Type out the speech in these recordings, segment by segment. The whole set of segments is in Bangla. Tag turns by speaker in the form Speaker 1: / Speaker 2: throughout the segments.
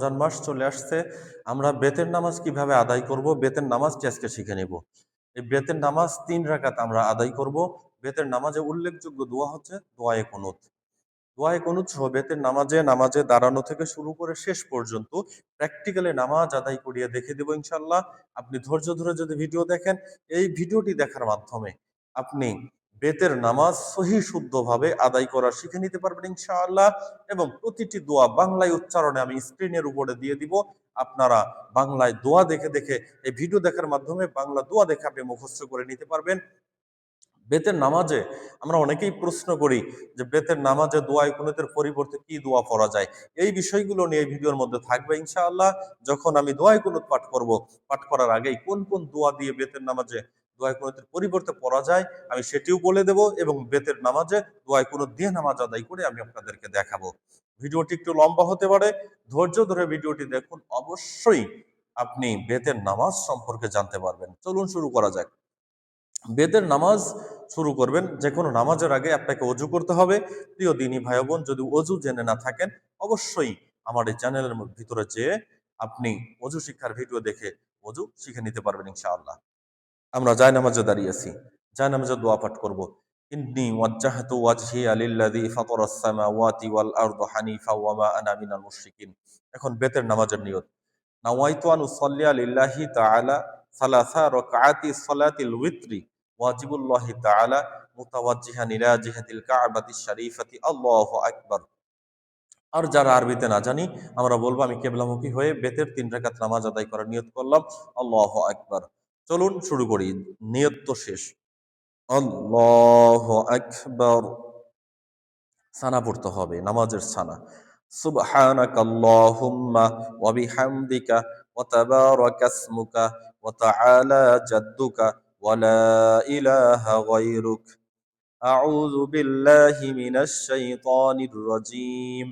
Speaker 1: রমজান মাস চলে আসছে। আমরা বেতের নামাজ কিভাবে আদায় করব, বেতের নামাজটি আজকে শিখে নেব। এই বেতের নামাজ 3 রাকাত আমরা আদায় করব। বেতের নামাজে উল্লেখযোগ্য দোয়া হচ্ছে দোয়ায়ে কুনুত। দোয়ায়ে কুনুত সহ বেতের নামাজে দাঁড়ানো থেকে শুরু করে শেষ পর্যন্ত প্র্যাকটিক্যালি নামাজ আদায় করিয়ে দেখে দেব ইনশাল্লাহ। আপনি ধৈর্য ধরে যদি ভিডিও দেখেন, এই ভিডিওটি দেখার মাধ্যমে আপনি বেতের নামাজ সহি শুদ্ধভাবে আদায় করা শিখে নিতে পারবেন ইনশাআল্লাহ। এবং প্রতিটি দোয়া বাংলায় উচ্চারণে আমি স্ক্রিনের উপরে দিয়ে দিব। আপনারা বাংলায় দোয়া দেখে দেখে, এই ভিডিও দেখার মাধ্যমে বাংলা দোয়া দেখে আপনি মুখস্থ করে নিতে পারবেন। বেতের নামাজে আমরা অনেকেই প্রশ্ন করি যে বেতের নামাজে দোয়ায়ে কুনুতের পরিবর্তে কি দোয়া পড়া যায়। এই বিষয়গুলো নিয়ে এই ভিডিওর মধ্যে থাকবে ইনশাআল্লাহ। যখন আমি দোয়ায়ে কুনুত পাঠ করব, পাঠ করার আগেই কোন কোন দোয়া দিয়ে বেতের নামাজে দোয়ায়ে কুনুতের পরিবর্তে পড়া যায় আমি সেটিও বলে দেব, এবং বেতের নামাজে দোয়ায়ে কুনুত দিয়ে নামাজ আদায় করে আমি আপনাদেরকে দেখাবো। ভিডিওটি একটু লম্বা হতে পারে, ধৈর্য ধরে ভিডিওটি দেখুন, অবশ্যই আপনি বেতের নামাজ সম্পর্কে জানতে পারবেন। চলুন শুরু করা যাক। বেতের নামাজ শুরু করবেন, যে কোনো নামাজের আগে আপনাকে অজু করতে হবে। প্রিয় দিনী ভাই বোন, যদি অজু জেনে না থাকেন, অবশ্যই আমার এই চ্যানেলের ভিতরে যেয়ে আপনি অজু শিক্ষার ভিডিও দেখে অজু শিখে নিতে পারবেন ইনশাআল্লাহ। আমরা জায়নামাজে দাঁড়িয়েছি, জায়নামাজে দোয়া পাঠ করব। ইন্নী ওয়াজ্জাহতু ওয়াজহিয়া লিল্লাযী ফাতারাস সামাওয়াতি ওয়াল আরদা হানিফা ওয়া মা আনা মিনাল মুশরিকিন। এখন বেতের নামাজের নিয়ত। নাওয়াইতু আন উসাল্লিয়া লিল্লাহি তাআলা সালাসা রাকআতি সালাতিল উইত্রি ওয়াজিবুল্লাহি তাআলা মুতাওয়াজ্জিহান ইলা জিহাতিল কা'বাতিশ শরীফাতি আল্লাহু আকবার। আর যারা আরবিতে না জানি, আমরা বলবো আমি কিবলামুখী হয়ে বেতের 3 রাকাত নামাজ আদায় করার নিয়ত করলাম। আল্লাহু আকবার। চলুন শুরু করি। নিয়ত তো শেষ। আল্লাহু আকবার। সানা পড়তে হবে, নামাজের সানা। সুবহানাকাল্লাহুম্মা ওয়া বিহামদিকা ওয়া তাবারাকা ইসমুকা ওয়া তাআলা জাদ্দুকা ওয়া লা ইলাহা গায়রুক। আউযু বিল্লাহি মিনাশ শাইতানির রাজীম।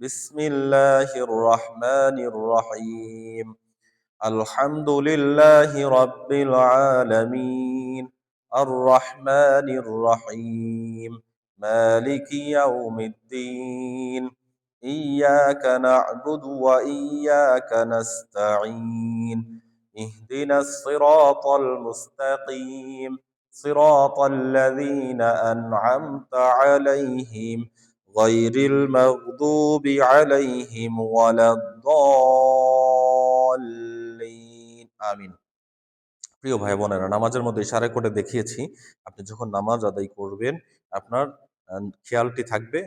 Speaker 1: বিসমিল্লাহির রহমানির রহিম। আলহামদুলিল্লাহি রাব্বিল আলামিন। আর রহমানির রহিম। مالك يوم الدين. إياك نعبد وإياك نستعين. اهدنا الصراط المستقيم. صراط الذين أنعمت عليهم غير المغضوب عليهم ولا الضالين آمين. প্রিয় ভাই বোনেরা, নামাজের মধ্যে ইশারা করে দেখিয়েছি, আপনি যখন নামাজ আদায় করবেন আপনার খেয়ালটি থাকবে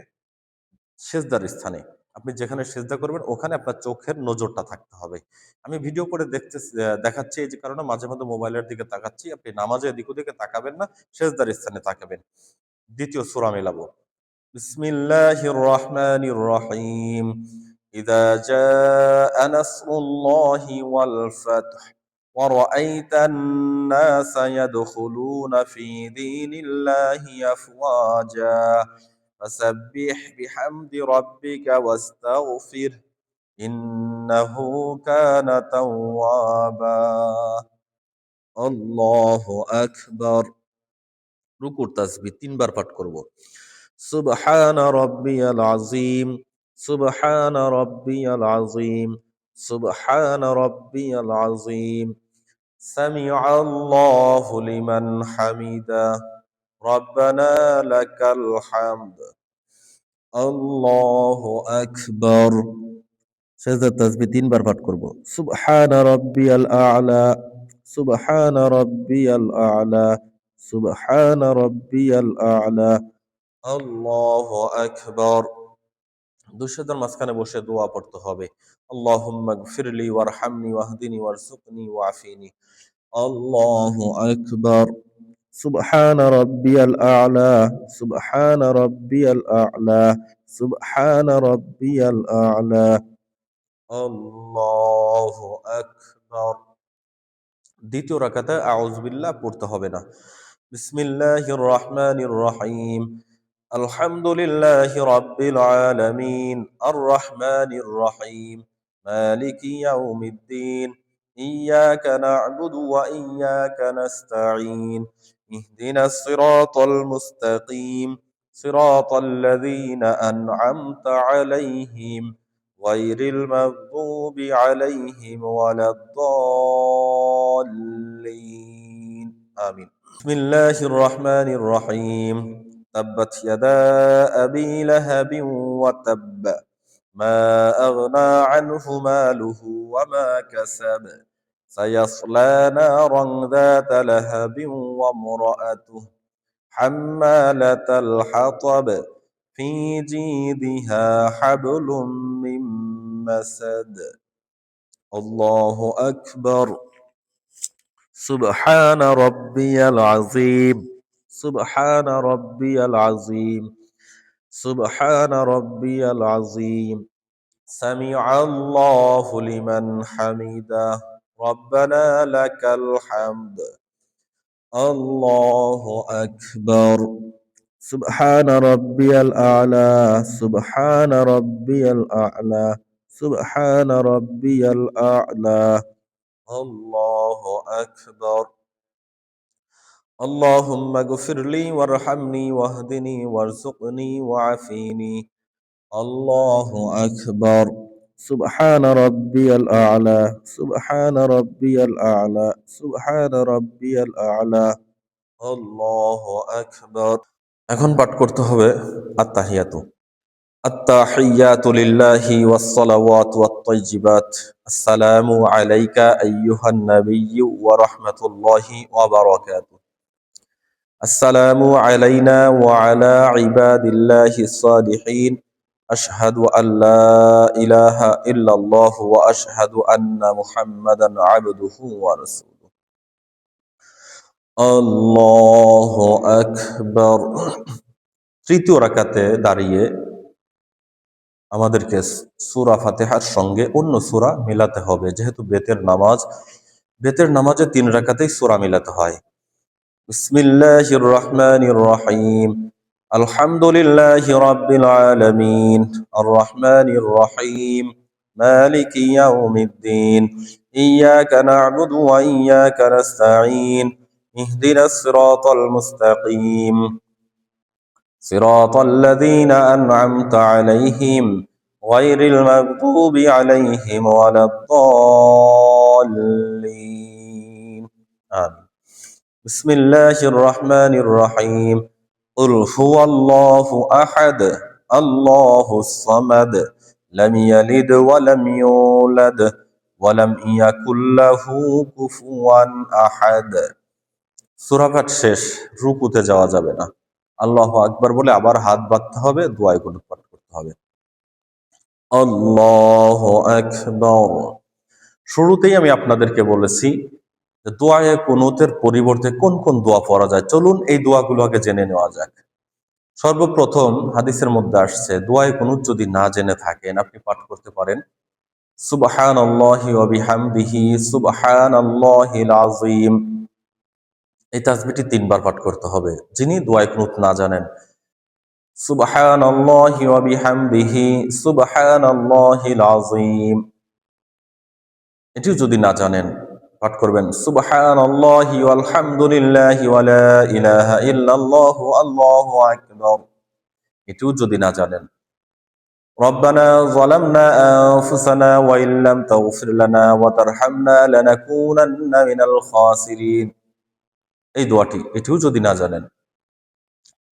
Speaker 1: সেজদার স্থানে। আপনি যেখানে সেজদা করবেন ওখানে আপনার চোখের নজরটা থাকতে হবে। আমি ভিডিও করে দেখাচ্ছি এই যে কারণে মাঝে মধ্যে মোবাইলের দিকে তাকাচ্ছি। আপনি নামাজে এদিক ওদিকে তাকাবেন না, সেজদার স্থানে তাকাবেন। দ্বিতীয় সূরা মেলাবো। বিসমিল্লাহির রহমানির রহিম। ইযা জাআ নাসরুল্লাহি ওয়াল ফাতহ ورأيت الناس يدخلون في دين الله أفواجا فسبح بحمد ربك واستغفر إنه كان توابا الله أكبر. রুকুর তাসবিহ 3 বার পাঠ করব। সুবহান রাব্বিয়াল আযীম। সুবহান রাব্বিয়াল আযীম। সুবহান রাব্বিয়াল আযীম। سمع الله لمن حمده ربنا لك الحمد الله أكبر. সেজদার তাসবিহ 3 বার পাঠ করব। সুবহানা রাব্বিয়াল আ'লা। সুবহানা রাব্বিয়াল আ'লা। সুবহানা রাব্বিয়াল আ'লা। আল্লাহু আকবার। দুই সেজদার মাঝখানে বসে দোয়া পড়তে হবে। আল্লাহুম্মা গফিরলি ওয়ারহামনি ওয়াহদিনি ওয়ারযুকনি ওয়াআফিনি। আল্লাহু আকবার। সুবহান রাব্বিয়াল আ'লা। সুবহান রাব্বিয়াল আ'লা। সুবহান রাব্বিয়াল আ'লা। আল্লাহু আকবার। দ্বিতীয় রাকাতে আউযু বিল্লাহ পড়তে হবে না। বিসমিল্লাহির রহমানির রহিম। আলহামদুলিল্লাহি রাব্বিল আলামিন আর রহমানির রহিম মালিকি ইয়াউমিদ্দিন ইয়াকা না'বুদু ওয়া ইয়াকা নাস্তাঈন ইহদিনাস সিরাতাল মুস্তাকিম সিরাতাল লাযীনা আন'আমতা আলাইহিম غير المغضوب عليهم ولا الضالين آمين. بسم الله الرحمن الرحيم. تبت يدا أبي لهب وتب ما أغنى عنه ماله وما كسب سيصلى نارا ذات لهب وامرأته حمالة الحطب في جيدها حبل من مسد الله أكبر سبحان ربي العظيم سبحان ربي العظيم سبحان ربي العظيم سمع الله لمن حمده ربنا لك الحمد الله أكبر سبحان ربي الأعلى سبحان ربي الأعلى سبحان ربي الأعلى الله أكبر اللهم اغفر لي وارحمني واهدني وارزقني وعافيني الله أكبر سبحان ربي الأعلى سبحان ربي الأعلى سبحان ربي الأعلى الله أكبر এখন পাঠ করতে হবে আত্তাহিয়াতু التحيات لله والصلوات والطيبات السلام عليك أيها النبي ورحمة الله وبركاته السلام علينا وعلى عباد الله الصالحين أشهد أن لا إله إلا الله وأشهد أن محمدا عبده ورسوله الله أكبر তৃতীয় রাকাতে দাঁড়িয়ে আমাদেরকে সূরা ফাতিহার সঙ্গে অন্য সূরা মিলাতে হবে, যেহেতু বেতের নামাজে 3 রাকাতেই সূরা মিলাতে হয়। বিসমিল্লাহির রহমানির রহিম আলহামদুলিল্লাহি রাব্বিল আলামিন আর রহমানির রহিম মালিকি ইয়াউমিদ্দিন ইয়্যাকা না'বুদু ওয়া ইয়্যাকা নাস্তাঈন ইহদিনাস সিরাতাল মুস্তাকিম صراط الذين أنعمت عليهم غير المغضوب عليهم ولا الضالين آمين. بسم الله الرحمن الرحيم قل هو الله أحد الله الصمد لم يلد ولم يولد ولم يكن له كفوا أحد সূরা পাঠ শেষ, রুকুতে যাওয়া যাবে না। আল্লাহু আকবার বলে আবার হাত বাঁধতে হবে, দোয়ায়ে কুনুত পাঠ করতে হবে। আল্লাহু আকবার। শুরুতেই আমি আপনাদেরকে বলেছি যে দোয়ায়ে কুনুতের পরিবর্তে কোন কোন দোয়া পড়া যায়। চলুন এই দোয়াগুলো আগে জেনে নেওয়া যাক। সর্বপ্রথম হাদিসের মধ্যে আসছে দোয়ায়ে কুনুত যদি না জেনে থাকেন আপনি পাঠ করতে পারেন সুবহানাল্লাহি ওয়া বিহামদিহি সুবহানাল্লাহিল আযীম। এই তাসবিহটি 3 বার পাঠ করতে হবে। যিনি দোয়ায়ে কুনুত না জানেন সুবহানাল্লাহি ওয়া বিহামদিহি সুবহানাল্লাহিল আযীম, এটিও যদি না জানেন পাঠ করবেন সুবহানাল্লাহি ওয়াল হামদুলিল্লাহি ওয়া লা ইলাহা ইল্লাল্লাহু আল্লাহু আকবার, এটিও যদি না জানেন রব্বানা যালামনা আনফুসানা ওয়া ইল্লাম তাগফির লানা ওয়া তারহামনা লানাকুনান্না মিনাল খাসিরিন, এই দোয়াটি এটিও যদি না জানেন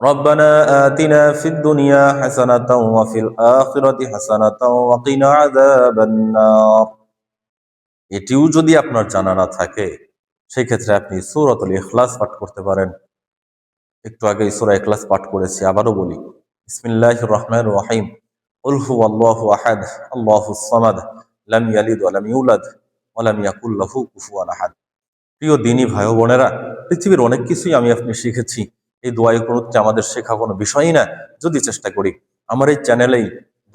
Speaker 1: রব্বানা আতিনা ফিদ দুনিয়া হাসানাতাও ওয়া ফিল আখিরাতি হাসানাতাও ওয়া কিনা আযাবান নার, এটিও যদি আপনার জানা না থাকে সেই ক্ষেত্রে আপনি সূরাতুল ইখলাস পাঠ করতে পারেন। একটু আগে সূরা ইখলাস পাঠ করেছি, আবারও বলি বিসমিল্লাহির রহমানির রহিম কুল হুয়াল্লাহু আহাদ আল্লাহুস সামাদ লাম ইয়ালিদ ওয়া লাম ইউলাদ ওয়া লাম ইয়াকুল লাহু কুফুয়ান আহাদ। প্রিয় দ্বীনী ভাই ও বোনেরা, পৃথিবীর অনেক কিছুই আমি আপনি শিখেছি, এই দোয়ায়ে কুনুতটি আমাদের শেখা কোনো বিষয়ই না। যদি চেষ্টা করি, আমার এই চ্যানেলেই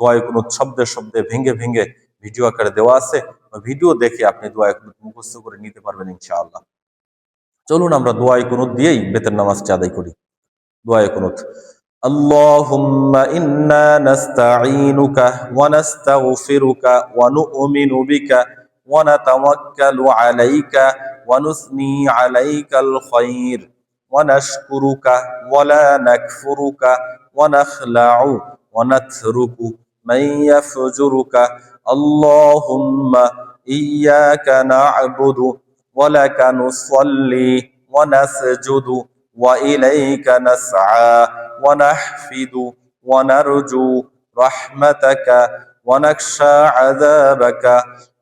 Speaker 1: দোয়ায়ে কুনুত শব্দে শব্দে ভেঙে ভেঙে ভিডিও আকারে দেওয়া আছে, ভিডিও দেখে আপনি দোয়ায়ে কুনুত মুখস্থ করে নিতে পারবেন ইনশাআল্লাহ। চলুন আমরা দোয়ায়ে কুনুত দিয়েই বেতের নামাজটি আদায় করি। দোয়ায়ে কুনুত আল্লাহুম্মা ইন্না নাস্তাঈনুকা ওয়া নাস্তাগফিরুকা ওয়া নু'মিনু বিকা ওয়া নাতাওয়াক্কালু আলাইকা ওয়া নুসনি আলাইকাল খায়র ওয়া নাশকুরুকা ওয়া লা নাকফুরুকা ওয়া নাখলাউ ওয়া নাতরুকু من يفجرك اللهم إياك نعبد ولك نصلي ونسجد وإليك نسعى ونحفد ونرجو رحمتك ونخشى عذابك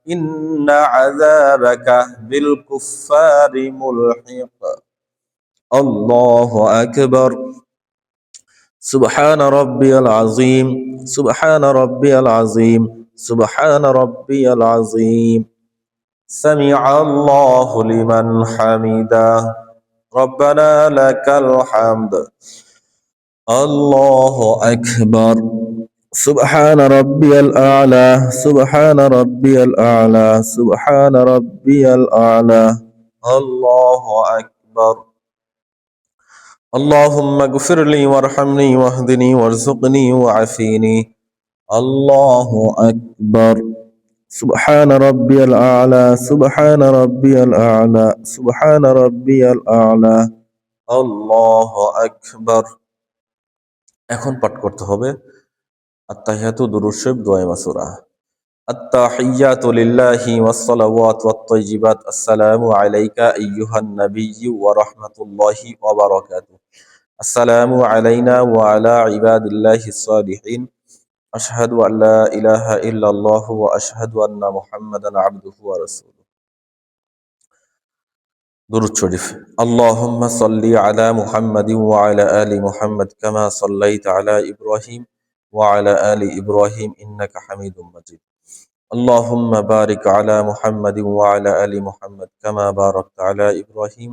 Speaker 1: إن عذابك بالكفار ملحق. الله أكبر. سبحان ربي العظيم. سبحان ربي العظيم. سبحان ربي العظيم. سمع الله لمن حمده. ربنا لك الحمد. الله أكبر. سبحان ربي الأعلى. سبحان ربي الأعلى. سبحان ربي الأعلى. الله أكبر. اللهم اغفر لي وارحمني واهدني وارزقني وعافيني. الله أكبر. سبحان ربي الأعلى. سبحان ربي الأعلى. سبحان ربي الأعلى. الله أكبر. এখন পাঠ করতে হবে আত্তাহিয়াতু দুরূদ শরীফ দোয়া মাসুরা। আত্তাহিয়াতু লিল্লাহি ওয়াসসালাওয়াতু ওয়াত-তাইয়্যিবাত। আসসালামু আলাইকা আইয়ুহান নাবিয়্যু ওয়া রাহমাতুল্লাহি ওয়া বারাকাতুহু। আসসালামু আলাইনা ওয়া আলা ইবাদিল্লাহিস সালিহিন। আশহাদু আল্লা ইলাহা ইল্লাল্লাহু ওয়া আশহাদু আন্না মুহাম্মাদান আবদুহু ওয়া রাসূলুহু। দুরূদ শরীফ। আল্লাহুম্মা সাল্লি আলা মুহাম্মাদিন ওয়া আলা আলি মুহাম্মাদ কামা সাল্লাইতা আলা ইব্রাহিম ওয়া আলা আলি ইব্রাহিম ইন্নাকা হামিদুম মাজিদ। আল্লাহুম্মা বারিক আলা মুহাম্মাদিন ওয়া আলা আলি মুহাম্মাদ কামা বারাকতা আলা ইব্রাহিম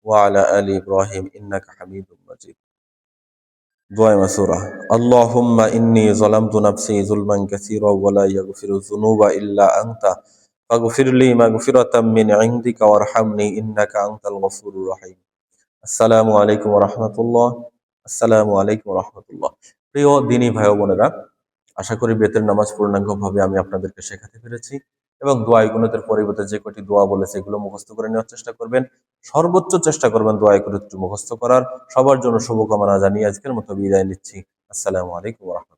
Speaker 1: ওয়া আলা আলি ইব্রাহিম ইন্নাকা হামিদুম মাজিদ। দোয়া মাসুরা। আল্লাহুম্মা ইন্নী যালামতু নাফসি যুলমান কাসীরা ওয়া লা ইয়াগফিরুয যুনুবা ইল্লা আনতা ফাগফিরলি মাগফিরাতাম মিন ইনদিকা ওয়ারহামনি ইন্নাকা আনতাল গফুরুর রহিম। আসসালামু আলাইকুম ওয়া রাহমাতুল্লাহ। আসসালামু আলাইকুম ওয়া রাহমাতুল্লাহ। প্রিয় দ্বীনী ভাই ও বোনেরা, আশা করি বেতের নামাজ পূর্ণাঙ্গভাবে আমি আপনাদেরকে শেখাতে পেরেছি এবং দোয়া কুনুতের পরিবর্তে যে কটি দোয়া বলেছে এগুলো মুখস্থ করে নেওয়ার চেষ্টা করবেন। সর্বোচ্চ চেষ্টা করবেন দোয়া কুনুত মুখস্থ করার। সবার জন্য শুভকামনা জানিয়ে আজকের মতো বিদায় নিচ্ছি। আসসালামু আলাইকুম ওয়া রাহমাতুল্লাহ।